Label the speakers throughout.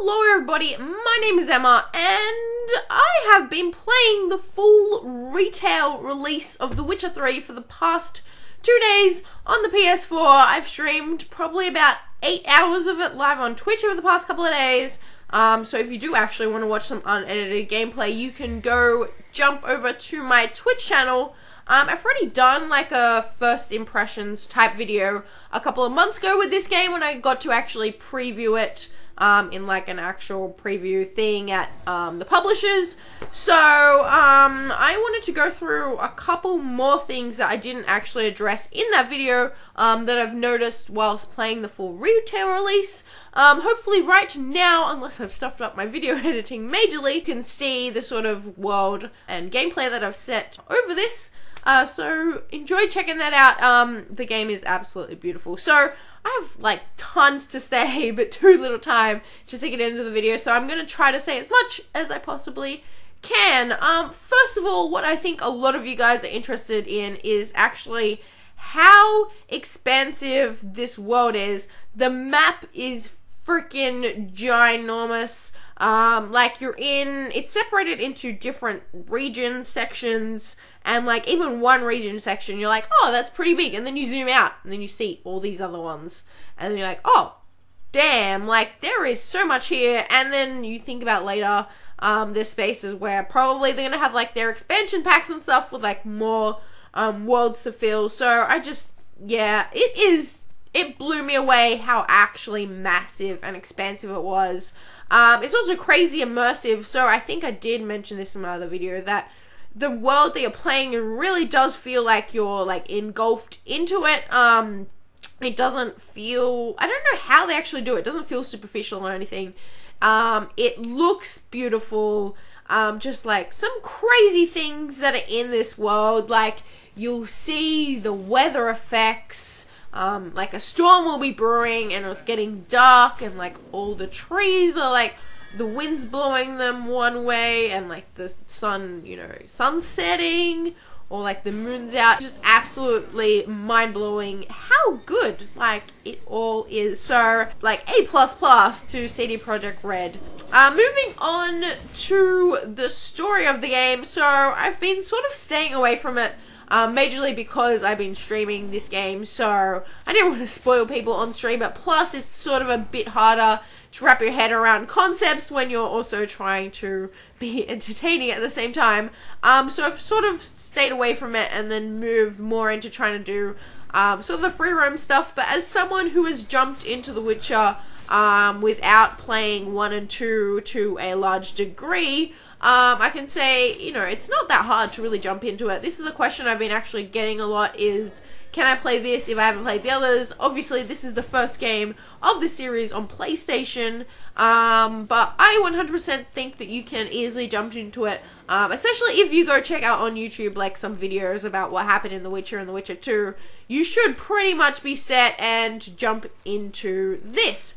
Speaker 1: Hello everybody, my name is Emma and I have been playing the full retail release of The Witcher 3 for the past 2 days on the PS4. I've streamed probably about 8 hours of it live on Twitch over the past couple of days. So if you do actually want to watch some unedited gameplay, you can go jump over to my Twitch channel. I've already done like a first impressions type video a couple of months ago with this game when I got to actually preview it in like an actual preview thing at the publishers. So I wanted to go through a couple more things that I didn't actually address in that video that I've noticed whilst playing the full retail release. Hopefully right now, unless I've stuffed up my video editing majorly, you can see the sort of world and gameplay that I've set over this. So enjoy checking that out. The game is absolutely beautiful. So I have like tons to say, but too little time just to get into the video. So I'm going to try to say as much as I possibly can. First of all, what I think a lot of you guys are interested in is actually how expansive this world is. The map is freaking ginormous. Like it's separated into different region sections, and like even one region section you're like, oh, that's pretty big, and then you zoom out and then you see all these other ones and then you're like, oh damn, like there is so much here. And then you think about later, there's spaces where probably they're gonna have like their expansion packs and stuff with like more worlds to fill. So it blew me away how actually massive and expansive it was. It's also crazy immersive, so I think I did mention this in my other video, that the world that you're playing really does feel like you're like engulfed into it. It doesn't feel, I don't know how they actually do it. It doesn't feel superficial or anything. It looks beautiful. Just like some crazy things that are in this world, like you'll see the weather effects. Like a storm will be brewing and it's getting dark and like all the trees are like, the wind's blowing them one way and like the sun, sun's setting, or like the moon's out. Just absolutely mind-blowing how good like it all is. So like A++ to CD Projekt Red. Moving on to the story of the game. So I've been sort of staying away from it majorly because I've been streaming this game, so I didn't want to spoil people on stream, but plus it's sort of a bit harder to wrap your head around concepts when you're also trying to be entertaining at the same time. So I've sort of stayed away from it and then moved more into trying to do sort of the free roam stuff. But as someone who has jumped into The Witcher without playing 1 and 2 to a large degree, I can say, it's not that hard to really jump into it. This is a question I've been actually getting a lot, is can I play this if I haven't played the others? Obviously, this is the first game of the series on PlayStation, but I 100% think that you can easily jump into it, especially if you go check out on YouTube like some videos about what happened in The Witcher and The Witcher 2. You should pretty much be set and jump into this.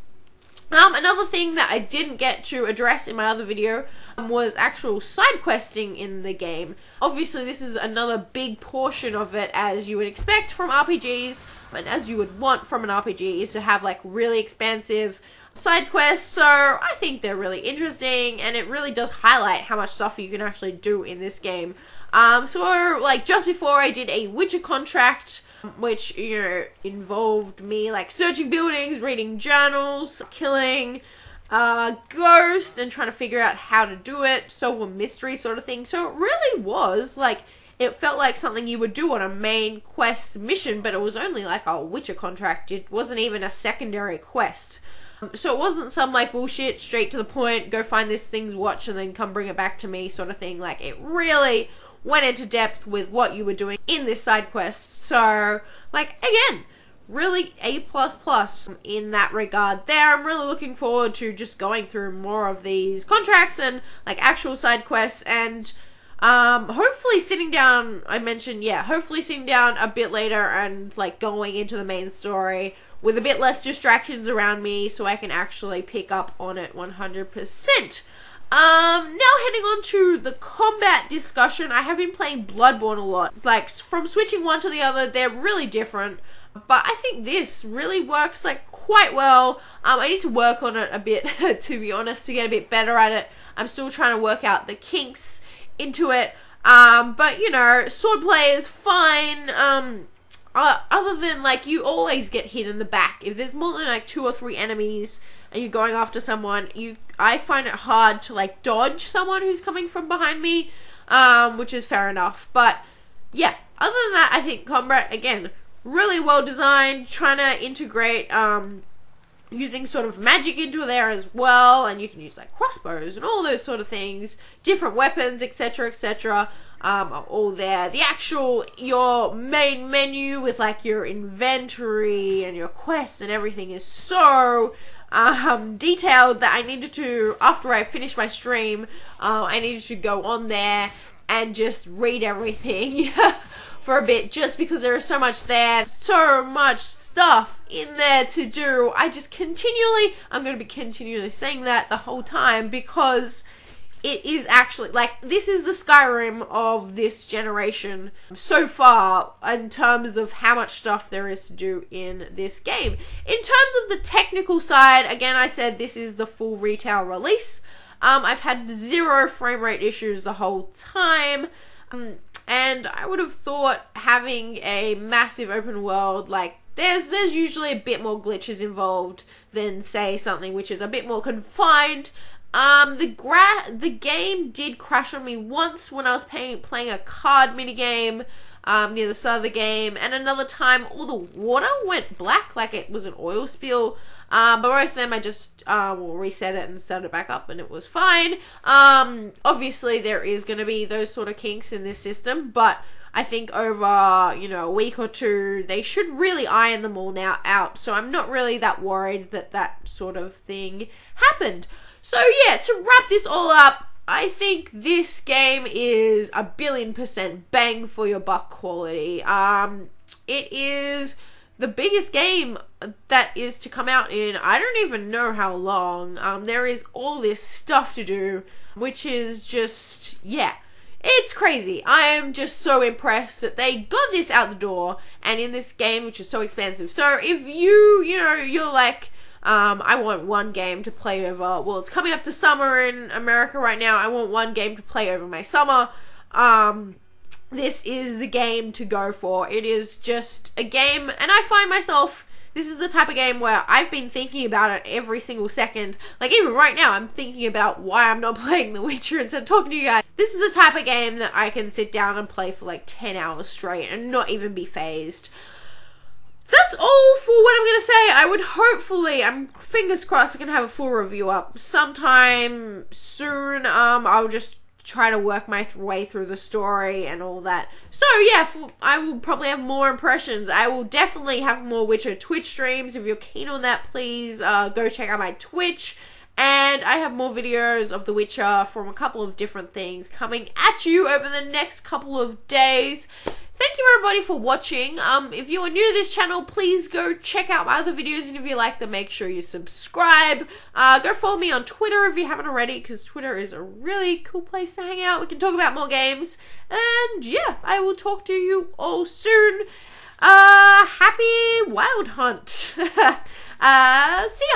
Speaker 1: Another thing that I didn't get to address in my other video was actual side questing in the game. Obviously, this is another big portion of it, as you would expect from RPGs, and as you would want from an RPG, is to have like really expansive side quests. So I think they're really interesting, and it really does highlight how much stuff you can actually do in this game. So like just before I did a Witcher contract, which, involved me like searching buildings, reading journals, killing ghosts, and trying to figure out how to do it. So a mystery sort of thing. So it really was like, it felt like something you would do on a main quest mission, but it was only like a Witcher contract. It wasn't even a secondary quest. So it wasn't some like bullshit, straight to the point, go find this thing's watch and then come bring it back to me sort of thing. Like it really went into depth with what you were doing in this side quest. So like, again, really A++ in that regard there. I'm really looking forward to just going through more of these contracts and like actual side quests, and hopefully sitting down, hopefully sitting down a bit later and like going into the main story with a bit less distractions around me so I can actually pick up on it 100%. Now heading on to the combat discussion. I have been playing Bloodborne a lot. Like, from switching one to the other, they're really different. But I think this really works like quite well. I need to work on it a bit, to be honest, to get a bit better at it. I'm still trying to work out the kinks into it. But you know, swordplay is fine. Other than like you always get hit in the back. If there's more than like 2 or 3 enemies and you're going after someone, I find it hard to like dodge someone who's coming from behind me, which is fair enough. But yeah, other than that, I think combat, again, really well designed, trying to integrate using sort of magic into there as well, and you can use like crossbows and all those sort of things, different weapons, etc, etc, are all there. The actual, your main menu with like your inventory and your quests and everything is so detailed that I needed to, after I finished my stream, I needed to go on there and just read everything for a bit, just because there is so much there, so much stuff in there to do. I'm going to be continually saying that the whole time, because it is actually, like, this is the Skyrim of this generation so far, in terms of how much stuff there is to do in this game. In terms of the technical side, again, I said this is the full retail release. I've had 0 frame rate issues the whole time. And I would have thought having a massive open world, like, there's usually a bit more glitches involved than, say, something which is a bit more confined. The game did crash on me once when I was playing a card minigame near the start of the game, and another time all the water went black, like it was an oil spill. But both of them I just will reset it and start it back up, and it was fine. Obviously there is going to be those sort of kinks in this system, but I think over, you know, a week or 2, they should really iron them all now out. So I'm not really that worried that that sort of thing happened. So yeah, to wrap this all up, I think this game is 1,000,000,000% bang for your buck quality. It is the biggest game that is to come out in I don't even know how long. There is all this stuff to do, which is just, yeah, it's crazy. I am just so impressed that they got this out the door, and in this game, which is so expansive. So if you're like, I want one game to play over, well, it's coming up to summer in America right now, I want one game to play over my summer, this is the game to go for. It is just a game, and I find myself, this is the type of game where I've been thinking about it every single second. Like, even right now, I'm thinking about why I'm not playing The Witcher instead of talking to you guys. This is the type of game that I can sit down and play for like 10 hours straight and not even be phased. That's all for what I'm going to say. I would hopefully, I'm fingers crossed, I can have a full review up sometime soon. I'll just try to work my way through the story and all that. So yeah, I will probably have more impressions. I will definitely have more Witcher Twitch streams. If you're keen on that, please go check out my Twitch. And I have more videos of The Witcher from a couple of different things coming at you over the next couple of days. Thank you everybody for watching. If you are new to this channel, please go check out my other videos, and if you like them, make sure you subscribe. Go follow me on Twitter if you haven't already, because Twitter is a really cool place to hang out. We can talk about more games, and yeah, I will talk to you all soon. Happy Wild Hunt. See ya.